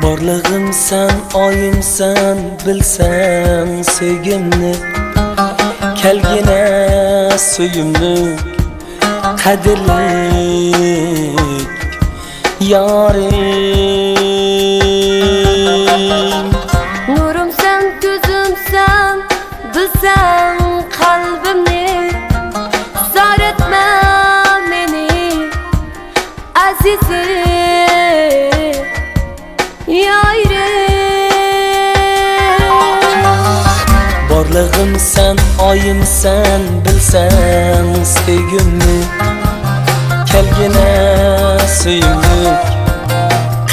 Borlig'im sen, oyim sen, bilsen sevgimni. Kelgine söyümlük, kadirlik yarim. Nurum sen, gözüm sen, bilsen kalbimni. Zar etme beni azizim yarim. Borlig'im sen, oyim sen, bilsen sevgimni. Kelgine söyümlük,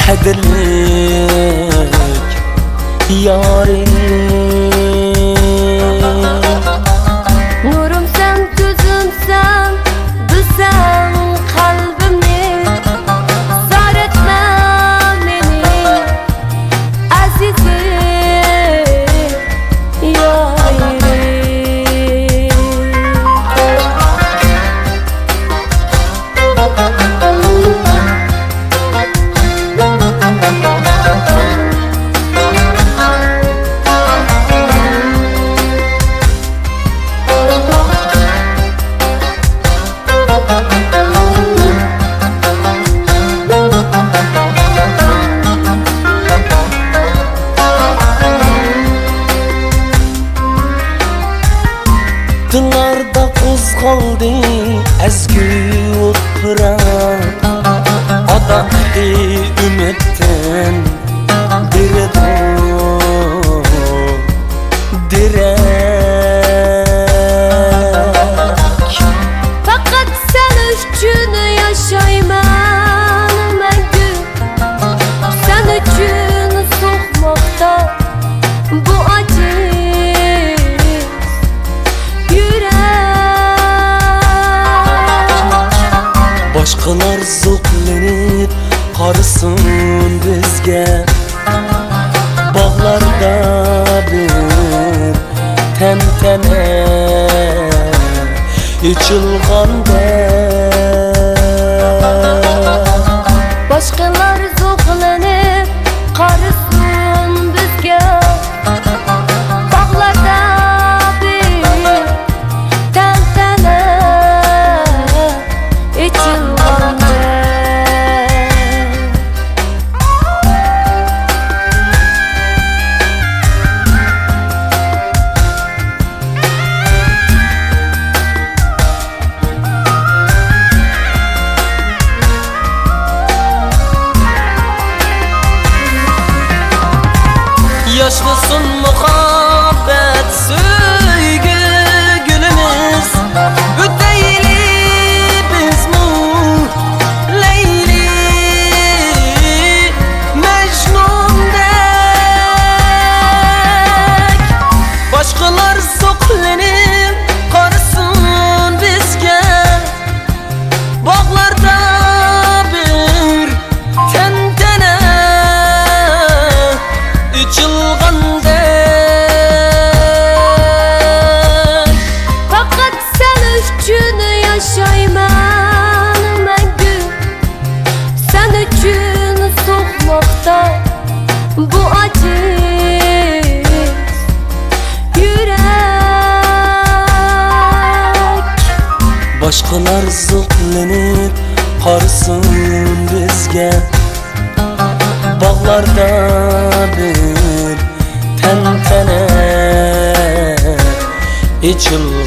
kadirlik yarim. Nurum sen, gözüm sen, bilsen kalbimni. Zar etme beni azizim yarim. Dillarda qo'zg'oldi ezgu o'tpirak, odamli umiddan direk. Fakat sen üçün yaşayman məngü. Sen üçün soğmaqda bu aciz yürek. Başqalar zo'qlanib qarasın bizga, bog'larda bir tantana ichilganda. Başqalar zo'qlanib qarasın bizga, bog'larda bir tantana ichilganda. Yaşlısın muhabbet söygü gülümüz. Öteyli biz mu Leyli Mecnun'dek. Başkalar zo'qlanib qarasın bizga, bog'larda bir tantana ichilgandek. Fakat sen üçün yaşayman məngü. Sen üçün soğmaqda bu aciz yürek. Başqalar zo'qlanib qarasın bizga, bog'larda bir tantana ichilganda.